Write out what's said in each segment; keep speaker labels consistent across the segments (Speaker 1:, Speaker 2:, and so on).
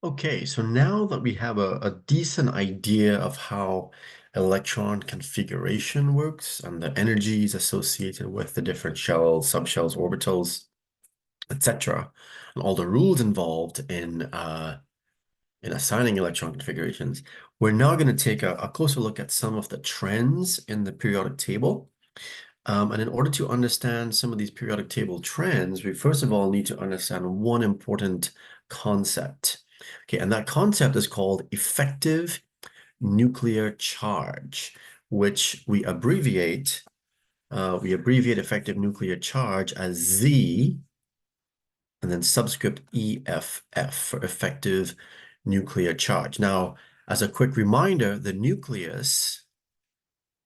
Speaker 1: Okay, so now that we have a decent idea of how electron configuration works and the energies associated with the different shells, subshells, orbitals, etc., and all the rules involved in assigning electron configurations, we're now going to take a closer look at some of the trends in the periodic table. And in order to understand some of these periodic table trends, we first of all need to understand one important concept. Okay, and that concept is called effective nuclear charge, which we abbreviate effective nuclear charge as Z and then subscript EFF for effective nuclear charge. Now, as a quick reminder, the nucleus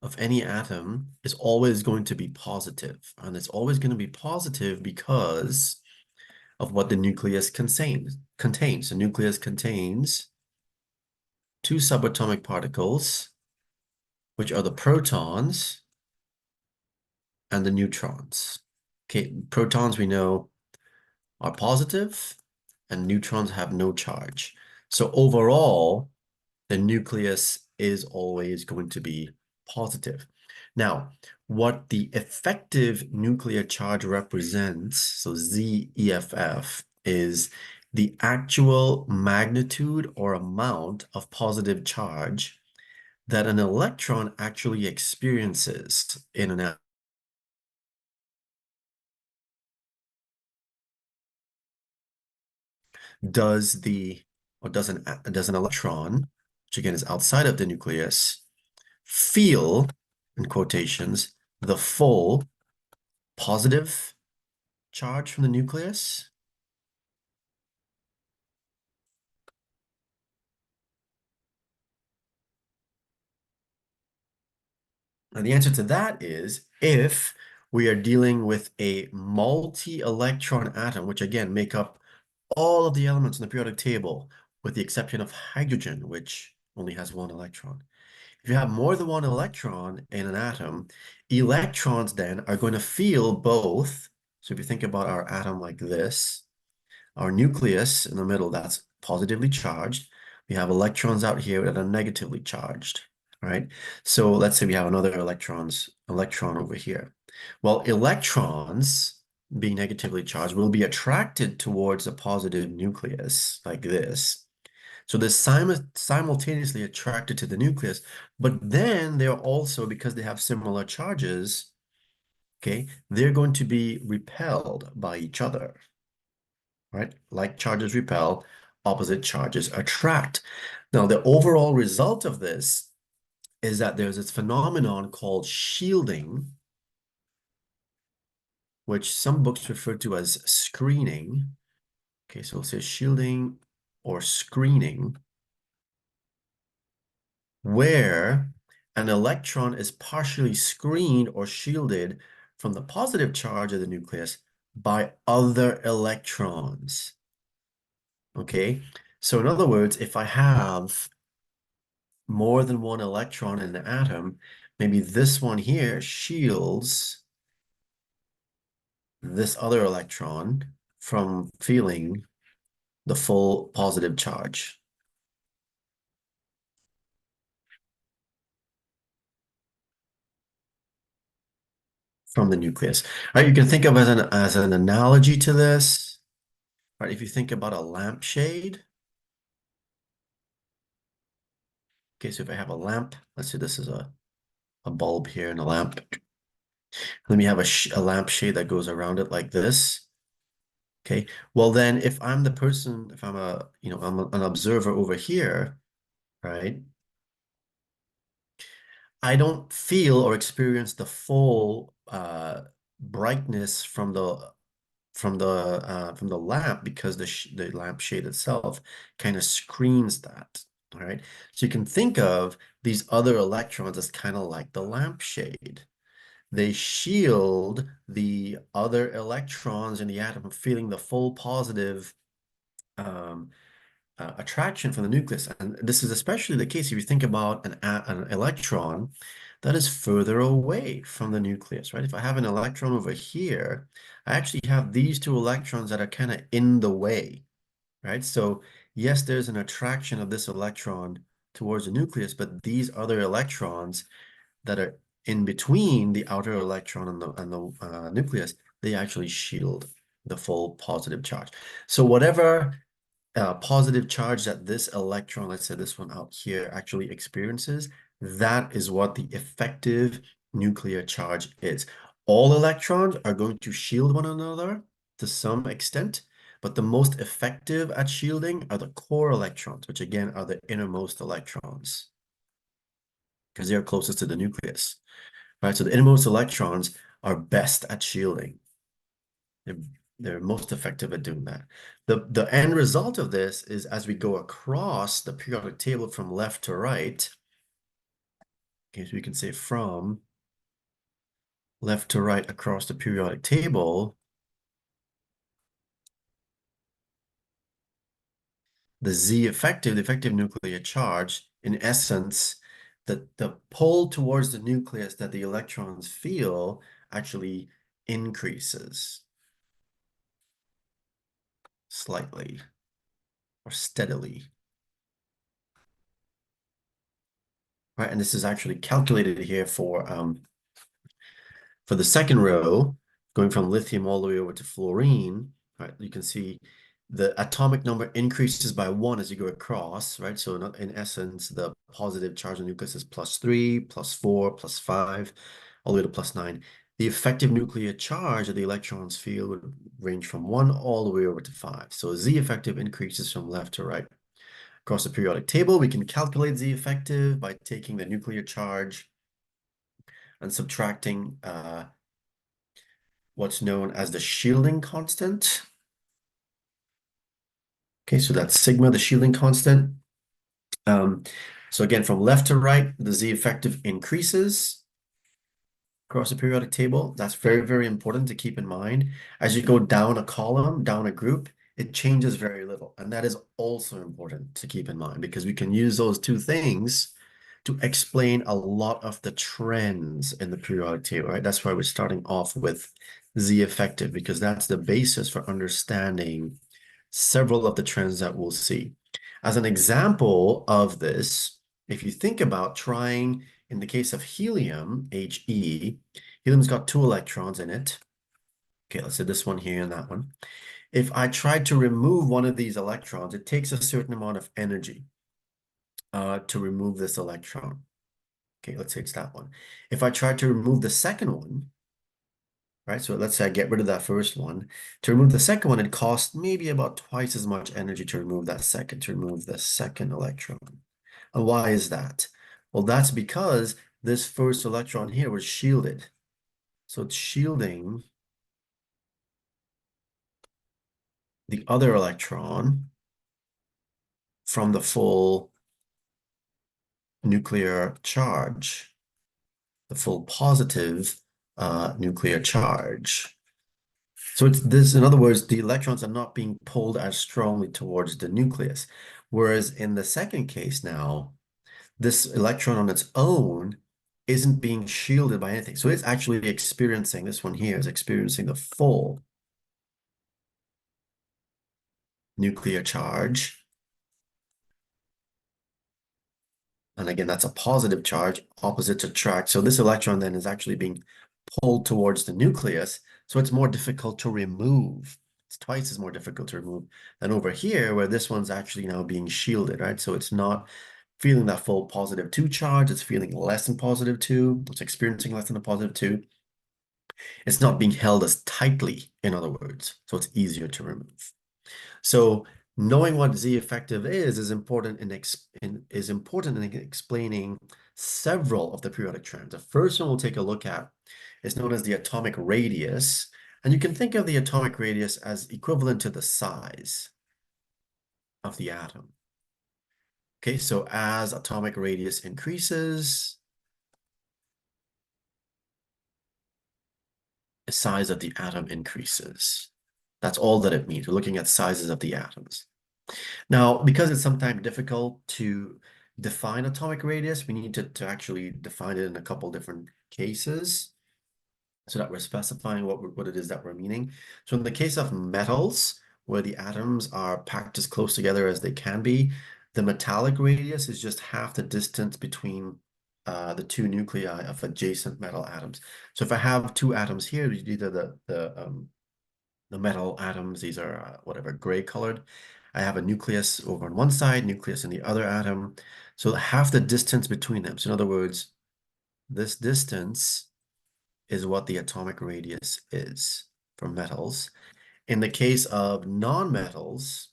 Speaker 1: of any atom is always going to be positive, and it's always going to be positive because of what the nucleus contains. The nucleus contains two subatomic particles, which are the protons and the neutrons. Okay, protons we know are positive, and neutrons have no charge. So overall, the nucleus is always going to be positive. Now, what the effective nuclear charge represents, so ZEFF, is the actual magnitude or amount of positive charge that an electron actually experiences in an atom. Does an electron, which again is outside of the nucleus, feel, in quotations, the full positive charge from the nucleus? And the answer to that is if we are dealing with a multi-electron atom, which again make up all of the elements in the periodic table, with the exception of hydrogen, which only has one electron. If you have more than one electron in an atom, electrons then are going to feel both. So if you think about our atom like this, our nucleus in the middle, that's positively charged. We have electrons out here that are negatively charged, right? So let's say we have another electron over here. Well, electrons being negatively charged will be attracted towards a positive nucleus like this. So they're simultaneously attracted to the nucleus, but then they're also, because they have similar charges, okay, they're going to be repelled by each other, right? Like charges repel, opposite charges attract. Now, the overall result of this is that there's this phenomenon called shielding, which some books refer to as screening. Okay, so we'll say shielding or screening, where an electron is partially screened or shielded from the positive charge of the nucleus by other electrons. Okay, so in other words, if I have more than one electron in the atom, maybe this one here shields this other electron from feeling the full positive charge from the nucleus. All right, you can think of as an analogy to this, right? If you think about a lampshade, okay, so if I have a lamp, let's say this is a bulb here and a lamp. Let me have a lampshade that goes around it like this. Okay, well then if I'm the person, if I'm an observer over here, right? I don't feel or experience the full brightness from the lamp because the lampshade itself kind of screens that. All right. So you can think of these other electrons as kind of like the lampshade. They shield the other electrons in the atom from feeling the full positive um, attraction from the nucleus. And this is especially the case if you think about an electron that is further away from the nucleus, right? If I have an electron over here, I actually have these two electrons that are kind of in the way. right? So yes, there's an attraction of this electron towards the nucleus, but these other electrons that are in between the outer electron and the nucleus, they actually shield the full positive charge. So whatever positive charge that this electron, let's say this one out here, actually experiences, that is what the effective nuclear charge is. All electrons are going to shield one another to some extent, but the most effective at shielding are the core electrons, which again are the innermost electrons, because they're closest to the nucleus, right? So the innermost electrons are best at shielding. They're, they're most effective at doing that. The end result of this is as we go across the periodic table from left to right, okay, so we can say from left to right across the periodic table, the Z effective, the effective nuclear charge, in essence, the pull towards the nucleus that the electrons feel actually increases slightly or steadily. Right, and this is actually calculated here for the second row, going from lithium all the way over to fluorine, right? You can see the atomic number increases by 1 as you go across, right? So in essence, the positive charge on the nucleus is +3, +4, +5, all the way to +9. The effective nuclear charge that the electrons feel would range from 1 all the way over to 5. So Z effective increases from left to right. Across the periodic table, we can calculate Z effective by taking the nuclear charge and subtracting what's known as the shielding constant. Okay, so that's sigma, the shielding constant. So again, from left to right, the Z effective increases across the periodic table. That's very, very important to keep in mind. As you go down a column, down a group, it changes very little. And that is also important to keep in mind because we can use those two things to explain a lot of the trends in the periodic table, right? That's why we're starting off with Z effective because that's the basis for understanding several of the trends that we'll see. As an example of this, if you think about trying, in the case of helium, He, helium's got 2 electrons in it. Okay, let's say this one here and that one. If I tried to remove one of these electrons, it takes a certain amount of energy to remove this electron. Okay, let's say it's that one. If I try to remove the second one, right? So let's say I get rid of that first one. To remove the second one, it costs maybe about twice as much energy to remove to remove the second electron. And why is that? Well, that's because this first electron here was shielded. So it's shielding the other electron from the full nuclear charge, the full positive nuclear charge. So it's this, in other words, the electrons are not being pulled as strongly towards the nucleus. Whereas in the second case now, this electron on its own isn't being shielded by anything. So it's actually experiencing, this one here is experiencing the full nuclear charge. And again, that's a positive charge, opposites attract. So this electron then is actually being pulled towards the nucleus. So it's more difficult to remove. It's twice as more difficult to remove than over here, where this one's actually now being shielded, right? So it's not feeling that full +2 charge. It's feeling less than +2. It's experiencing less than a +2. It's not being held as tightly, in other words. So it's easier to remove. So knowing what Z effective is important in explaining several of the periodic trends. The first one we'll take a look at is known as the atomic radius. And you can think of the atomic radius as equivalent to the size of the atom. Okay, so as atomic radius increases, the size of the atom increases. That's all that it means. We're looking at sizes of the atoms. Now, because it's sometimes difficult to define atomic radius, we need to actually define it in a couple different cases so that we're specifying what it is that we're meaning. So in the case of metals, where the atoms are packed as close together as they can be. The metallic radius is just half the distance between the two nuclei of adjacent metal atoms. So if I have two atoms here, these are the metal atoms. These are whatever gray colored. I have a nucleus over on one side, nucleus in the other atom. So half the distance between them. So in other words, this distance is what the atomic radius is for metals. In the case of non-metals,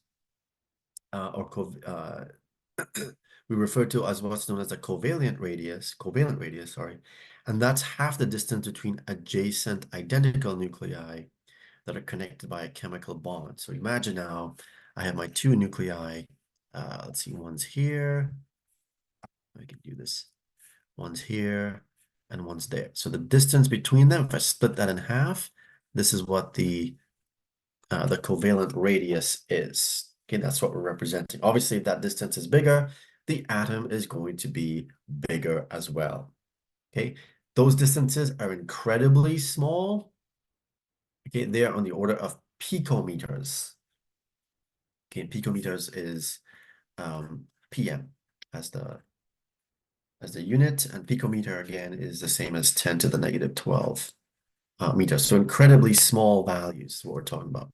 Speaker 1: we refer to as what's known as a covalent radius, sorry, and that's half the distance between adjacent identical nuclei that are connected by a chemical bond. So imagine now I have my two nuclei. Let's see, one's here. I can do this. One's here and one's there. So the distance between them, if I split that in half, this is what the covalent radius is. Okay, that's what we're representing. Obviously, if that distance is bigger, the atom is going to be bigger as well. Okay, those distances are incredibly small. Okay, they are on the order of picometers. Okay, picometers is PM as the unit, and picometer again is the same as 10 to the negative 12 meters. So incredibly small values is what we're talking about.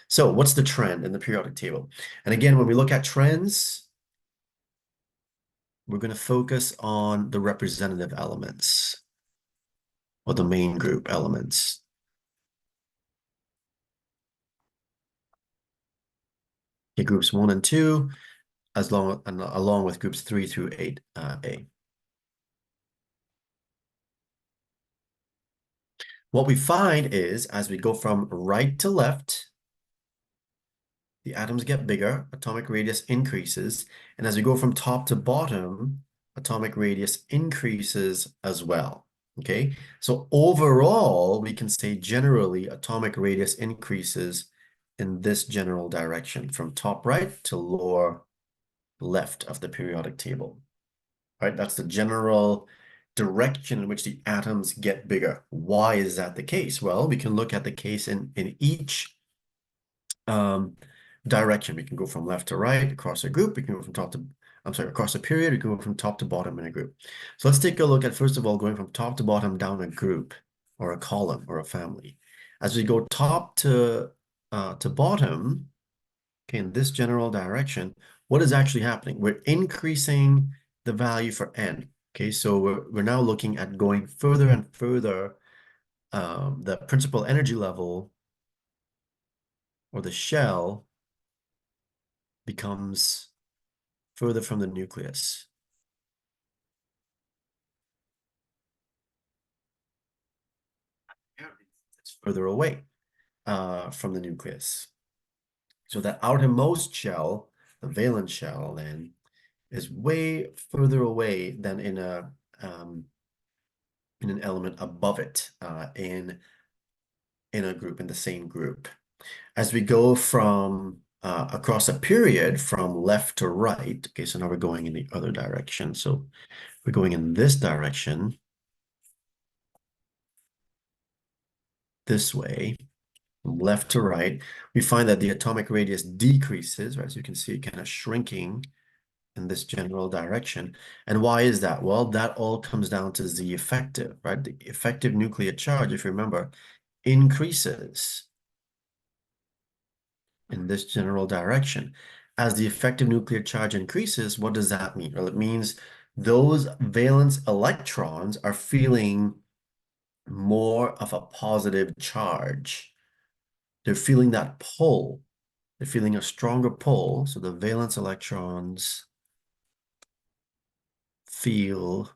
Speaker 1: So what's the trend in the periodic table? And again, when we look at trends, we're going to focus on the representative elements or the main group elements. Okay, groups 1 and 2, along with groups 3 through 8A. What we find is as we go from right to left, the atoms get bigger, atomic radius increases, and as we go from top to bottom, atomic radius increases as well. Okay, so overall, we can say generally atomic radius increases in this general direction from top right to lower left of the periodic table. Right, that's the general direction in which the atoms get bigger. Why is that the case? Well, we can look at the case in each direction. We can go from left to right across a group. We can go from across a period. We can go from top to bottom in a group. So let's take a look at, first of all, going from top to bottom down a group or a column or a family. As we go top to bottom, okay, in this general direction, what is actually happening? We're increasing the value for n. Okay, so we're now looking at going further and further. The principal energy level or the shell becomes further from the nucleus. It's further away from the nucleus. So that outermost shell, the valence shell, then is way further away than in an element above it in a group, in the same group. As we go from across a period from left to right, okay, so now we're going in the other direction. So we're going in this direction, this way, from left to right, we find that the atomic radius decreases, right? As you can see, kind of shrinking in this general direction. And why is that? Well, that all comes down to Z effective, right? The effective nuclear charge, if you remember, increases in this general direction. As the effective nuclear charge increases, what does that mean? Well, it means those valence electrons are feeling more of a positive charge. They're feeling that pull. They're feeling a stronger pull. So the valence electrons feel,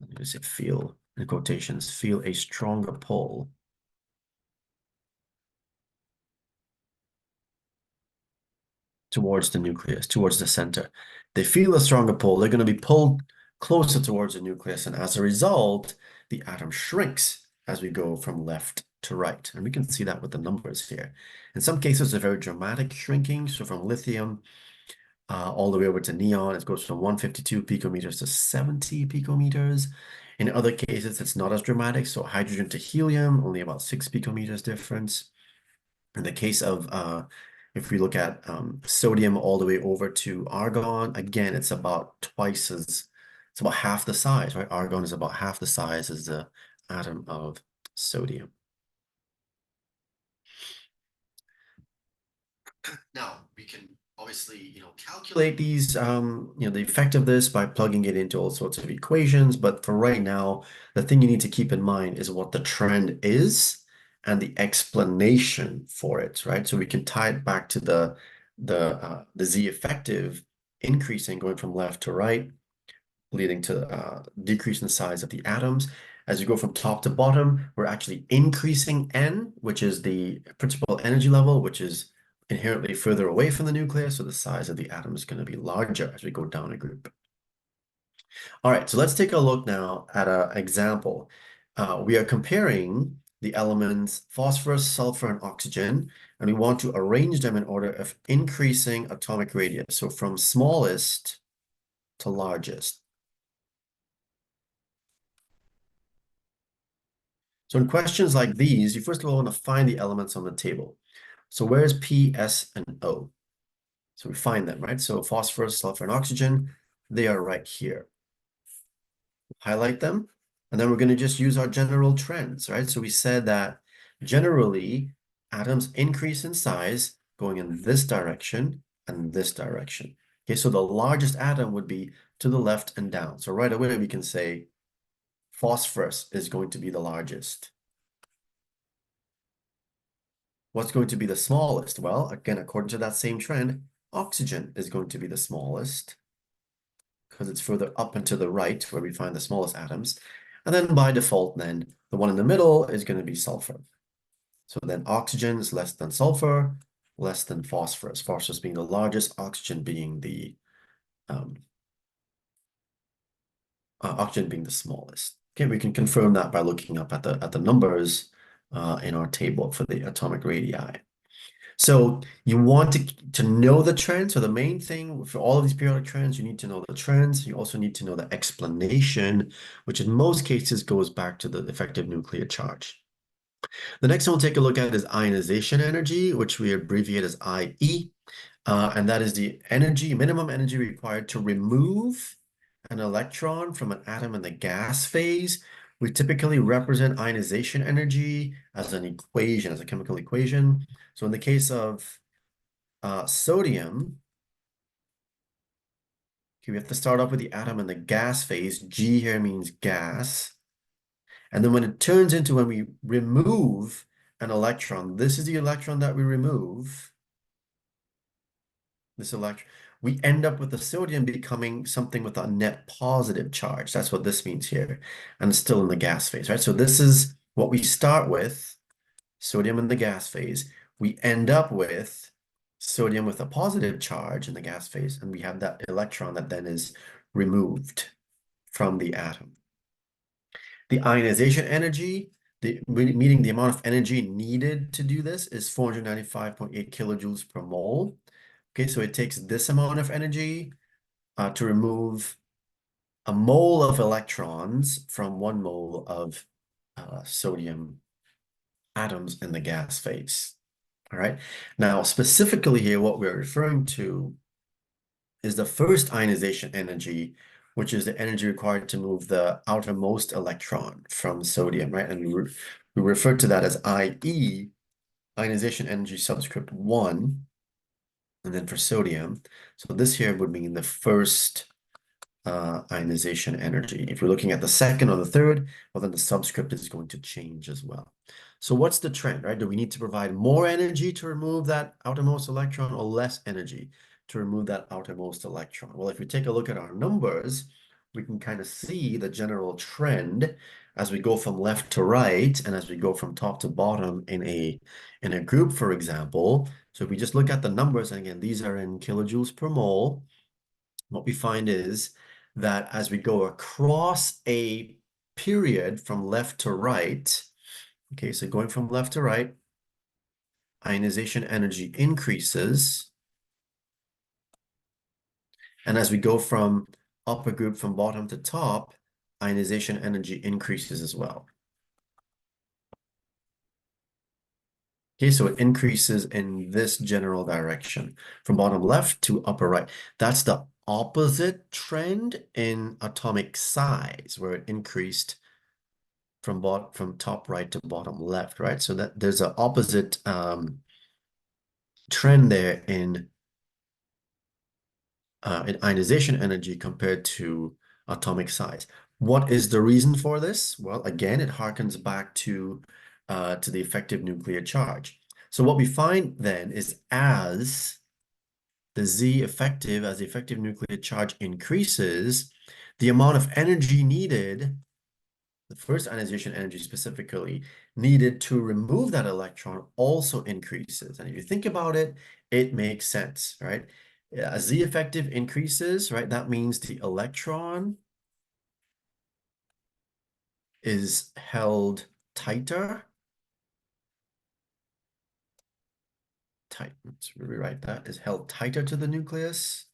Speaker 1: let me say feel in quotations, feel a stronger pull towards the nucleus, towards the center. They feel a stronger pull. They're going to be pulled closer towards the nucleus. And as a result, the atom shrinks as we go from left to right. And we can see that with the numbers here. In some cases, a very dramatic shrinking. So from lithium all the way over to neon, it goes from 152 picometers to 70 picometers. In other cases, it's not as dramatic. So hydrogen to helium, only about 6 picometers difference. In the case of if we look at sodium all the way over to argon, again, it's about it's about half the size, right? Argon is about half the size as the atom of sodium. Now, we can obviously, calculate these, the effect of this by plugging it into all sorts of equations. But for right now, the thing you need to keep in mind is what the trend is and the explanation for it, right? So we can tie it back to the Z effective increasing going from left to right, leading to decrease in the size of the atoms. As you go from top to bottom, we're actually increasing N, which is the principal energy level, which is inherently further away from the nucleus, so the size of the atom is going to be larger as we go down a group. All right, so let's take a look now at an example. We are comparing the elements phosphorus, sulfur, and oxygen, and we want to arrange them in order of increasing atomic radius, so from smallest to largest. So in questions like these, you first of all want to find the elements on the table. So where's P, S, and O? So we find them, right? So phosphorus, sulfur, and oxygen, they are right here. Highlight them, and then we're going to just use our general trends, right? So we said that generally atoms increase in size going in this direction and this direction. Okay, so the largest atom would be to the left and down. So right away we can say phosphorus is going to be the largest. What's going to be the smallest? Well, again, according to that same trend, oxygen is going to be the smallest because it's further up and to the right where we find the smallest atoms. And then by default, then the one in the middle is going to be sulfur. So then oxygen is less than sulfur, less than phosphorus. Phosphorus being the largest, oxygen being the smallest. Okay, we can confirm that by looking up at the numbers in our table for the atomic radii. So you want to know the trend. So the main thing for all of these periodic trends, you need to know the trends. You also need to know the explanation, which in most cases goes back to the effective nuclear charge. The next one we'll take a look at is ionization energy, which we abbreviate as IE. And that is the minimum energy required to remove an electron from an atom in the gas phase. We typically represent ionization energy as an equation, as a chemical equation. So in the case of sodium, okay, we have to start off with the atom in the gas phase. G here means gas. And then when it turns into when we remove an electron, this is the electron that we remove. This electron, we end up with the sodium becoming something with a net positive charge. That's what this means here. And it's still in the gas phase, right? So this is what we start with, sodium in the gas phase. We end up with sodium with a positive charge in the gas phase, and we have that electron that then is removed from the atom. The ionization energy, meaning the amount of energy needed to do this, is 495.8 kilojoules per mole. Okay, so it takes this amount of energy to remove a mole of electrons from 1 mole of sodium atoms in the gas phase. All right. Now, specifically here, what we're referring to is the first ionization energy, which is the energy required to move the outermost electron from sodium, right? And we refer to that as IE, ionization energy subscript 1, and then for sodium. So this here would mean the first ionization energy. If we're looking at the second or the third, well, then the subscript is going to change as well. So what's the trend, right? Do we need to provide more energy to remove that outermost electron or less energy to remove that outermost electron? Well, if we take a look at our numbers, we can kind of see the general trend as we go from left to right and as we go from top to bottom in a group, for example. So if we just look at the numbers, and again, these are in kilojoules per mole, what we find is that as we go across a period from left to right, okay, so going from left to right, ionization energy increases. And as we go from upper group from bottom to top, ionization energy increases as well. Okay, so it increases in this general direction from bottom left to upper right. That's the opposite trend in atomic size, where it increased from top right to bottom left, right? So that there's an opposite trend there in ionization energy compared to atomic size. What is the reason for this? Well, again, it harkens back to the effective nuclear charge. So what we find then is as as the effective nuclear charge increases, the amount of energy needed, the first ionization energy specifically, needed to remove that electron also increases. And if you think about it, it makes sense, right? As Z effective increases, right, that means the electron is held tighter. Let's rewrite that, is held tighter to the nucleus.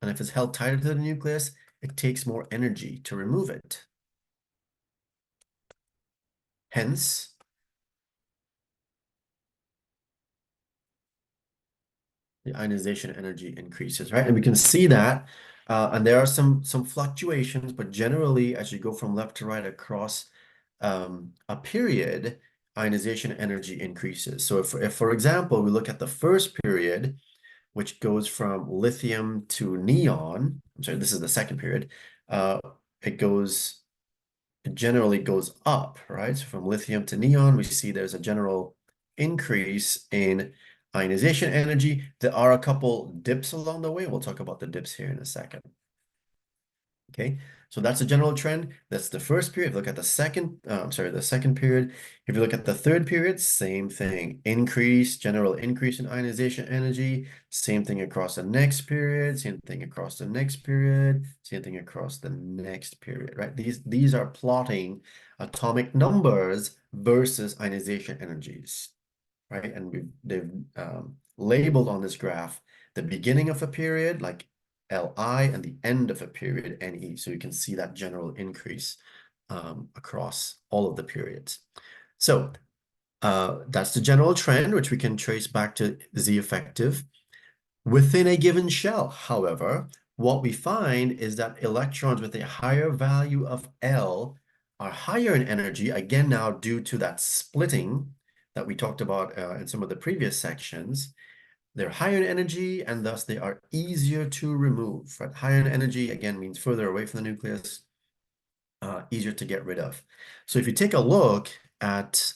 Speaker 1: And if it's held tighter to the nucleus, it takes more energy to remove it. Hence, the ionization energy increases, right? And we can see that, and there are some fluctuations, but generally, as you go from left to right across a period, ionization energy increases. So if, for example, we look at the first period, which goes from lithium to neon, I'm sorry, this is the second period, uh, it goes it generally goes up, right? So from lithium to neon, we see there's a general increase in ionization energy. There are a couple dips along the way. We'll talk about the dips here in a second. Okay, so that's a general trend. That's the first period. If you look at the the second period. If you look at the third period, same thing. General increase in ionization energy. Same thing across the next period. Same thing across the next period. Same thing across the next period, right? These are plotting atomic numbers versus ionization energies, right? And they've labeled on this graph the beginning of a period, like Li, and the end of a period, Ne. So you can see that general increase across all of the periods. So that's the general trend, which we can trace back to Z effective. Within a given shell, however, what we find is that electrons with a higher value of L are higher in energy, again now due to that splitting that we talked about in some of the previous sections. They're higher in energy and thus they are easier to remove. Right? Higher in energy, again, means further away from the nucleus, easier to get rid of. So if you take a look at,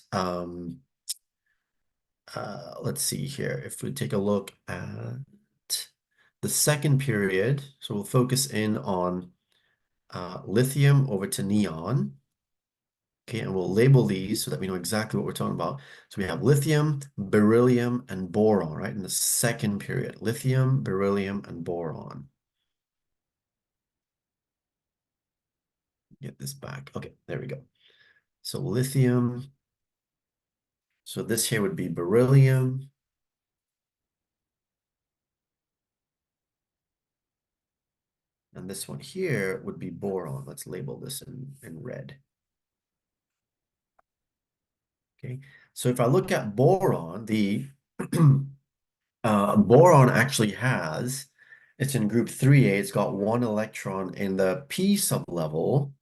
Speaker 1: let's see here, if we take a look at the second period, so we'll focus in on lithium over to neon. Okay, and we'll label these so that we know exactly what we're talking about. So we have lithium, beryllium, and boron, right? In the second period, lithium, beryllium, and boron. Get this back. Okay, there we go. So lithium. So this here would be beryllium. And this one here would be boron. Let's label this in red. Okay, so if I look at boron, the boron actually it's in group 3A, it's got one electron in the p sublevel.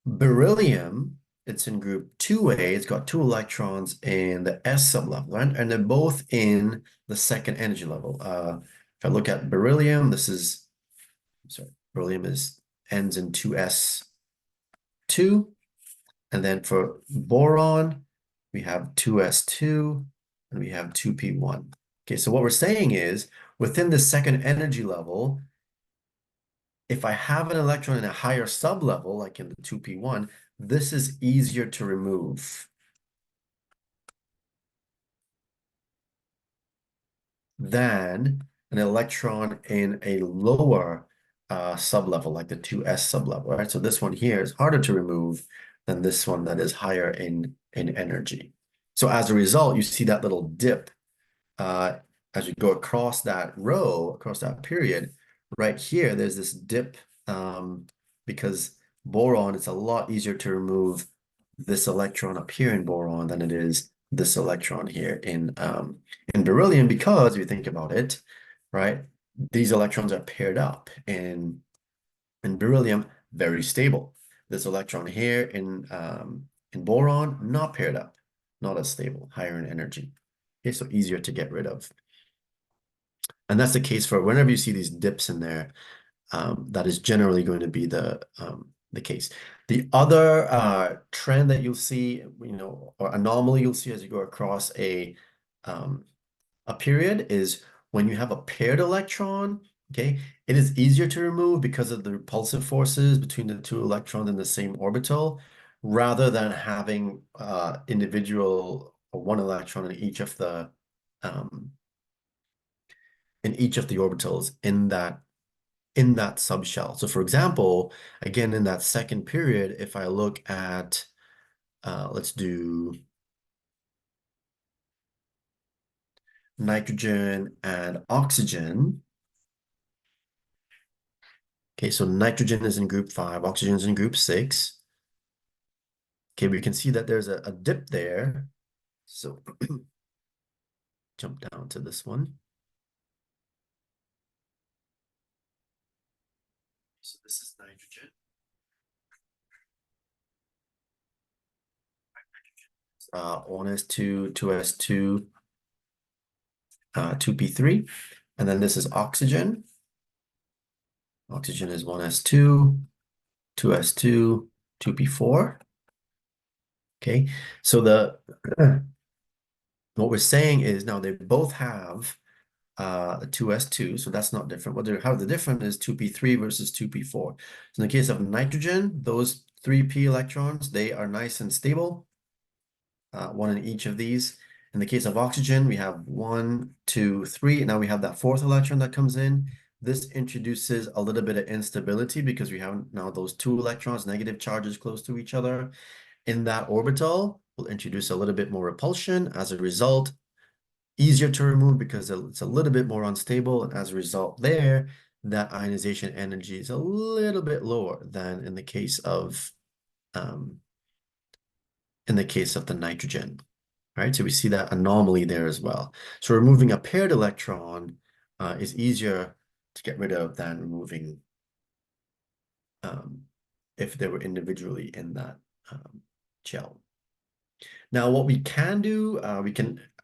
Speaker 1: Beryllium, it's in group 2A, it's got two electrons in the s sublevel, right? And they're both in the second energy level. If I look at beryllium, beryllium ends in 2s2. And then for boron, we have 2s2 and we have 2p1. Okay, so what we're saying is within the second energy level, if I have an electron in a higher sublevel, like in the 2p1, this is easier to remove than an electron in a lower sublevel, like the 2s sublevel, right? So this one here is harder to remove than this one that is higher in energy. So as a result, you see that little dip as you go across that row, across that period, right here, there's this dip um, because boron, it's a lot easier to remove this electron up here in boron than it is this electron here in beryllium, because if you think about it, right, these electrons are paired up in beryllium, very stable. This electron here in boron, not paired up, not as stable, higher in energy. Okay, so easier to get rid of. And that's the case for whenever you see these dips in there, that is generally going to be the case. The other trend that you'll see, or anomaly you'll see as you go across um, a period is when you have a paired electron, okay, it is easier to remove because of the repulsive forces between the two electrons in the same orbital, rather than having individual or one electron um, in each of the orbitals in that subshell. So for example, again, in that second period, if I look at, let's do nitrogen and oxygen. Okay, so nitrogen is in group 5, oxygen is in group 6. Okay, we can see that there's a dip there. So jump down to this one. So this is nitrogen. One s 2s2, 2p3. And then this is oxygen. Oxygen is 1s2, 2s2, 2p4. Okay, so what we're saying is now they both have a 2s2, so that's not different. How the different is 2p3 versus 2p4. So in the case of nitrogen, those 3p electrons, they are nice and stable, one in each of these. In the case of oxygen, we have 1, 2, 3. Now we have that fourth electron that comes in. This introduces a little bit of instability because we have now those two electrons, negative charges close to each other. In that orbital, will introduce a little bit more repulsion. As a result, easier to remove because it's a little bit more unstable. And as a result there, that ionization energy is a little bit lower than um, in the case of the nitrogen, right? So we see that anomaly there as well. So removing a paired electron is easier to get rid of than removing um, if they were individually in that shell. Now, what we can do,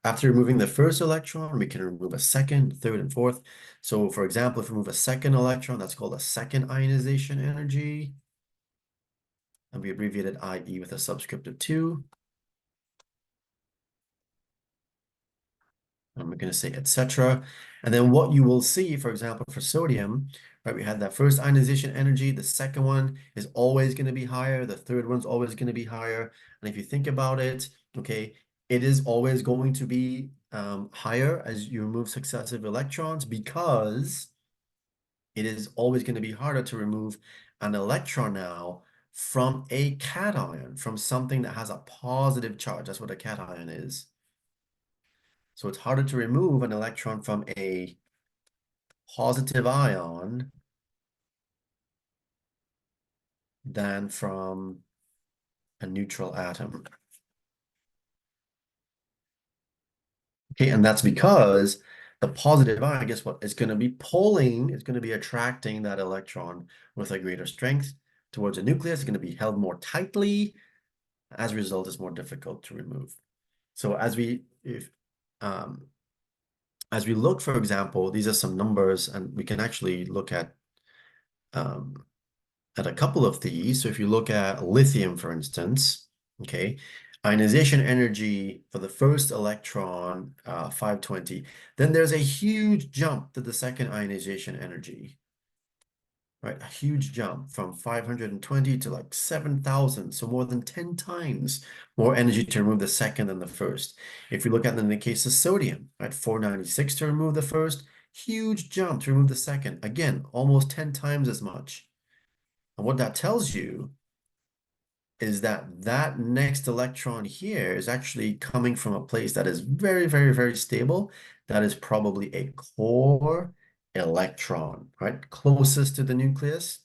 Speaker 1: after removing the first electron, we can remove a second, third, and fourth. So for example, if we remove a second electron, that's called a second ionization energy. And we abbreviated IE with a subscript of 2. And we're going to say etc. And then what you will see, for example, for sodium, right, we had that first ionization energy. The second one is always going to be higher. The third one's always going to be higher. And if you think about it, okay, it is always going to be higher as you remove successive electrons, because it is always going to be harder to remove an electron now from a cation, from something that has a positive charge. That's what a cation is. So it's harder to remove an electron from a positive ion than from a neutral atom. Okay, and that's because the positive ion, guess what? It's going to be pulling, it's going to be attracting that electron with a greater strength towards a nucleus. It's going to be held more tightly. As a result, it's more difficult to remove. So um, as we look, for example, these are some numbers, and we can actually look um, at a couple of these. So if you look at lithium, for instance, okay, ionization energy for the first electron, 520. Then there's a huge jump to the second ionization energy, right? A huge jump from 520 to like 7,000. So more than 10 times more energy to remove the second than the first. If you look at it in the case of sodium, right? 496 to remove the first, huge jump to remove the second. Again, almost 10 times as much. And what that tells you is that next electron here is actually coming from a place that is very, very, very stable. That is probably a core electron, right? Closest to the nucleus.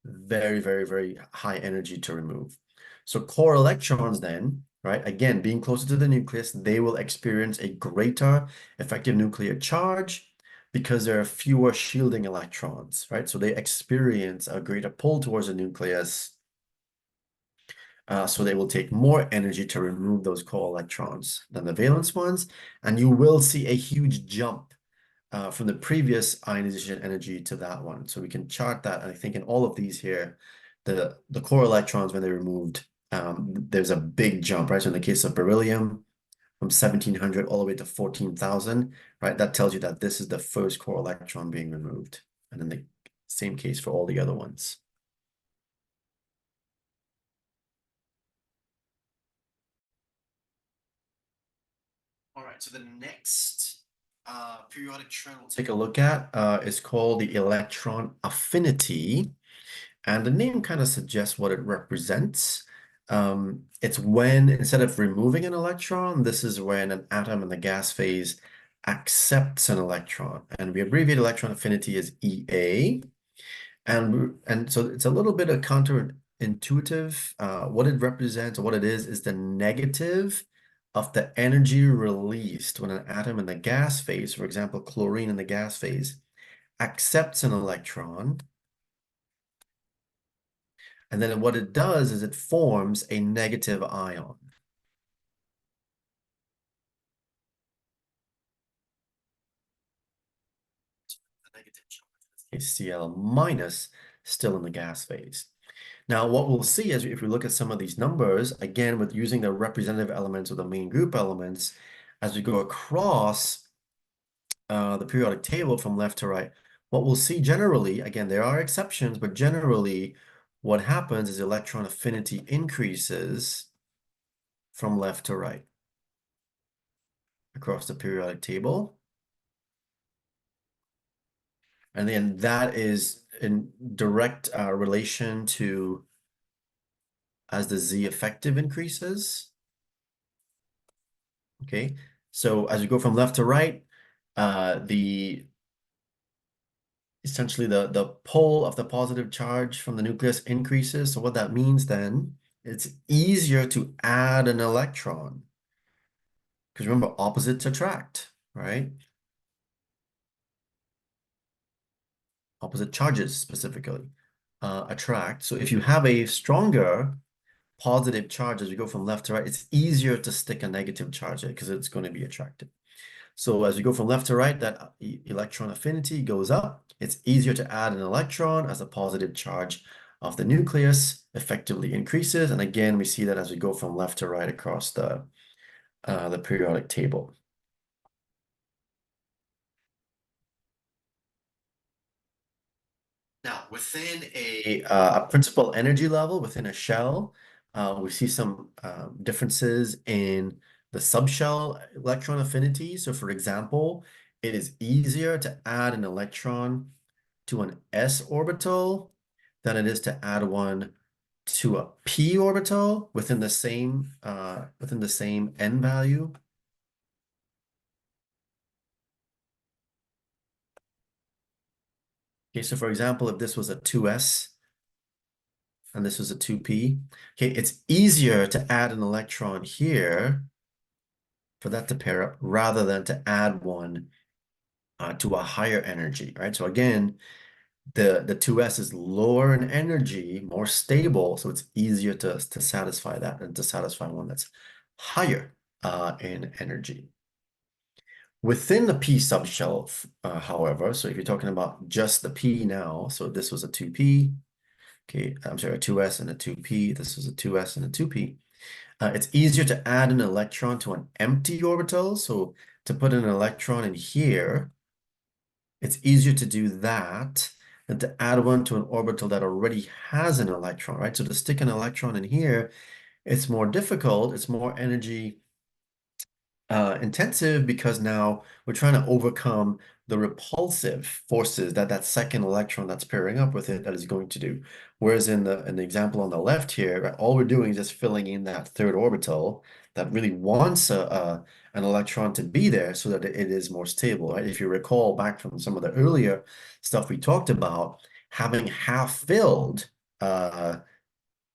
Speaker 1: Very, very, very high energy to remove. So core electrons then, right, again, being closer to the nucleus, they will experience a greater effective nuclear charge because there are fewer shielding electrons, right? So they experience a greater pull towards the nucleus. So they will take more energy to remove those core electrons than the valence ones. And you will see a huge jump from the previous ionization energy to that one. So we can chart that. And I think in all of these here, the core electrons, when they're removed, there's a big jump, right? So in the case of beryllium, from 1700 all the way to 14,000, right? That tells you that this is the first core electron being removed. And then the same case for all the other ones. All right, so the next periodic trend we'll take a look at is called the electron affinity. And the name kind of suggests what it represents. It's when, instead of removing an electron, this is when an atom in the gas phase accepts an electron. And we abbreviate electron affinity as EA. And so it's a little bit of counterintuitive. What it represents, or what it is the negative of the energy released when an atom in the gas phase, for example, chlorine in the gas phase, accepts an electron. And then what it does is it forms a negative ion. The negative charge, in this case, Cl minus, still in the gas phase. Now, what we'll see is if we look at some of these numbers, again, with using the representative elements or the main group elements, as we go across the periodic table from left to right, what we'll see generally, again, there are exceptions, but generally what happens is electron affinity increases from left to right across the periodic table. And then that is in direct relation to as the Z effective increases. Okay, so as you go from left to right, essentially the pull of the positive charge from the nucleus increases. So what that means then, it's easier to add an electron. Because remember, opposites attract, right? Opposite charges specifically attract. So if you have a stronger positive charge as we go from left to right, it's easier to stick a negative charge there because it's going to be attracted. So as we go from left to right, that electron affinity goes up. It's easier to add an electron as a positive charge of the nucleus effectively increases. And again, we see that as we go from left to right across the periodic table. Now, within a principal energy level, within a shell, we see some differences in the subshell electron affinity. So for example, it is easier to add an electron to an s orbital than it is to add one to a p orbital within the same n value. Okay, so for example, if this was a 2s and this was a 2p, okay, it's easier to add an electron here for that to pair up rather than to add one to a higher energy, right? So again, the 2s is lower in energy, more stable, so it's easier to satisfy that than to satisfy one that's higher in energy. Within the p subshell, however, so if you're talking about just the p now, so this was a 2p, okay, I'm sorry, a 2s and a 2p, this was a 2s and a 2p. It's easier to add an electron to an empty orbital, so to put an electron in here, it's easier to do that than to add one to an orbital that already has an electron, right? So to stick an electron in here, it's more difficult, it's more energy intensive because now we're trying to overcome the repulsive forces that that second electron that's pairing up with it that is going to do. Whereas in the example on the left here, right, all we're doing is just filling in that third orbital that really wants an electron to be there so that it is more stable, right? If you recall back from some of the earlier stuff we talked about, having half filled the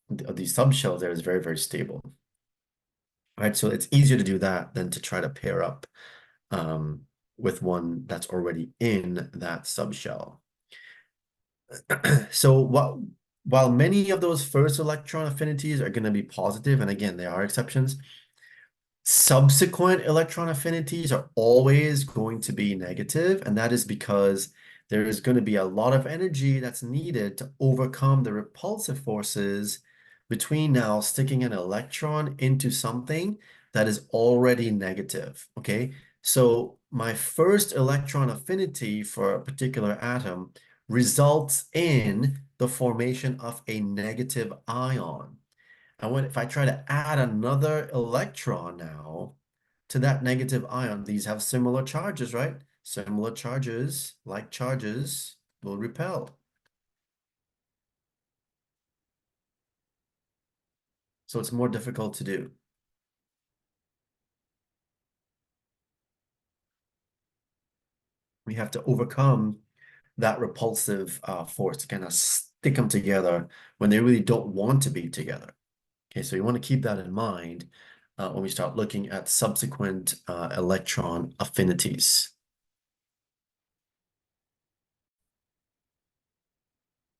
Speaker 1: subshell there is very, very stable. Right, so it's easier to do that than to try to pair up um, with one that's already in that subshell. So while many of those first electron affinities are going to be positive, and again, there are exceptions, subsequent electron affinities are always going to be negative, and that is because there is going to be a lot of energy that's needed to overcome the repulsive forces between now sticking an electron into something that is already negative, okay? So my first electron affinity for a particular atom results in the formation of a negative ion. And if I try to add another electron now to that negative ion, these have similar charges, right? Similar charges, like charges, will repel. So it's more difficult to do. We have to overcome that repulsive force to kind of stick them together when they really don't want to be together. Okay, so you want to keep that in mind when we start looking at subsequent electron affinities.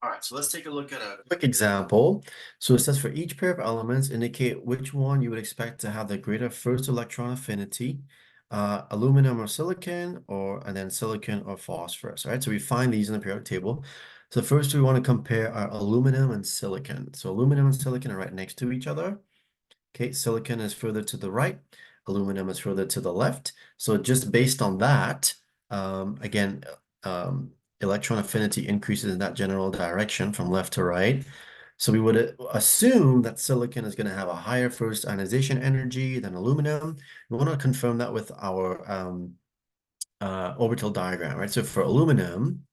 Speaker 1: All right, so let's take a look at a quick example. So it says for each pair of elements, indicate which one you would expect to have the greater first electron affinity, aluminum or silicon, and then silicon or phosphorus. All right, so we find these in the periodic table. So first we want to compare our aluminum and silicon. So aluminum and silicon are right next to each other. Okay, silicon is further to the right, aluminum is further to the left. So just based on that, again, electron affinity increases in that general direction from left to right. So we would assume that silicon is going to have a higher first ionization energy than aluminum. We want to confirm that with our orbital diagram, right? So for aluminum,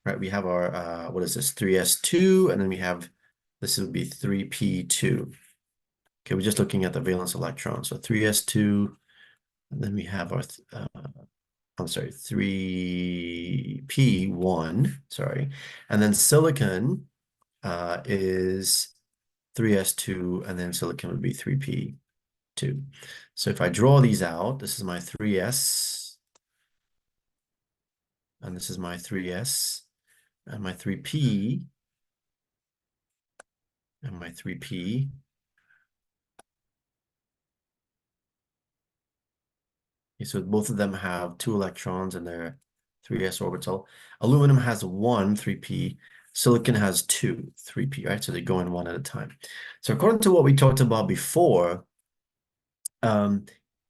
Speaker 1: right, we have our, what is this, 3s2, and then we have, this would be 3p2. Okay, we're just looking at the valence electron. So 3s2, and then we have our, I'm sorry, 3p1, sorry. And then silicon is 3s2, and then silicon would be 3p2. So if I draw these out, this is my 3s, and this is my 3s, and my 3p, and my 3p. Okay, so both of them have 2 electrons in their 3s orbital. Aluminum has 1 3p. Silicon has 2 3p, right? So they go in one at a time. So according to what we talked about before,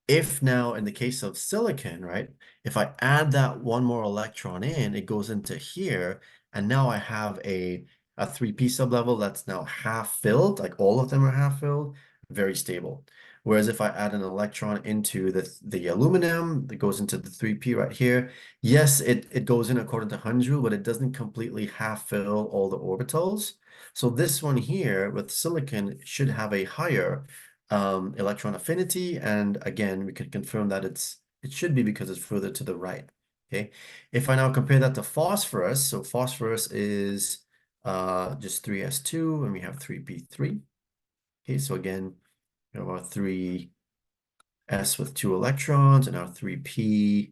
Speaker 1: if now in the case of silicon, right, if I add that one more electron in, it goes into here, and now I have a 3p sublevel that's now half filled, like all of them are half filled, very stable. Whereas if I add an electron into the aluminum, that goes into the 3p right here, yes, it goes in according to Hund's rule, but it doesn't completely half fill all the orbitals. So this one here with silicon should have a higher electron affinity, and again we could confirm that it should be because it's further to the right. Okay, if I now compare that to phosphorus, so phosphorus is just 3s2 and we have 3p3. Okay, so again we have our 3s with 2 electrons and our 3p,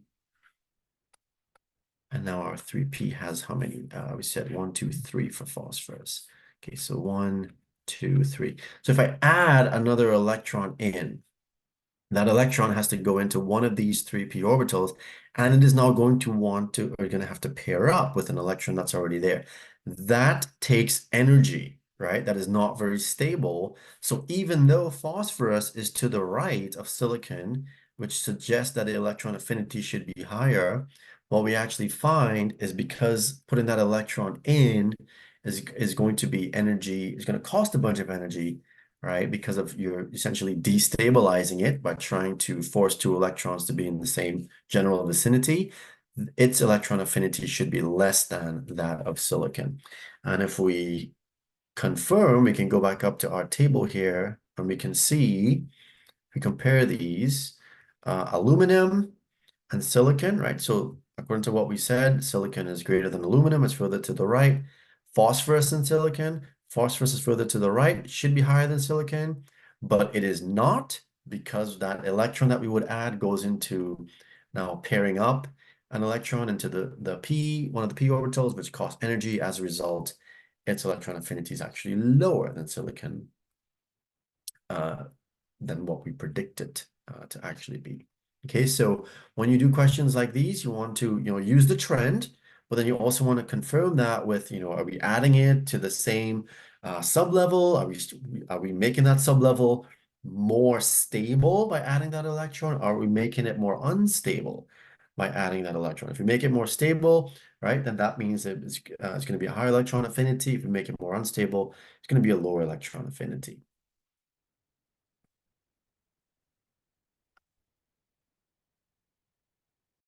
Speaker 1: and now our 3p has how many? We said 1 2 3 for phosphorus. Okay, so 1 2 3. So if I add another electron in, that electron has to go into one of these 3p orbitals, and it is now going to going to have to pair up with an electron that's already there. That takes energy, right? That is not very stable. So even though phosphorus is to the right of silicon, which suggests that the electron affinity should be higher, what we actually find is because putting that electron in is going to be energy, is going to cost a bunch of energy, right? Because of you're essentially destabilizing it by trying to force 2 electrons to be in the same general vicinity. Its electron affinity should be less than that of silicon. And if we confirm, we can go back up to our table here and we can see, we compare these, aluminum and silicon, right? So according to what we said, silicon is greater than aluminum, it's further to the right. Phosphorus and silicon, phosphorus is further to the right, it should be higher than silicon, but it is not because that electron that we would add goes into now pairing up an electron into one of the p orbitals, which costs energy. As a result, its electron affinity is actually lower than silicon, uh, than what we predicted to actually be. Okay, so when you do questions like these, you want to, use the trend, but then you also want to confirm that with, are we adding it to the same sublevel? Are we making that sublevel more stable by adding that electron? Are we making it more unstable by adding that electron? If you make it more stable, right, then that means that it's going to be a higher electron affinity. If you make it more unstable, it's going to be a lower electron affinity.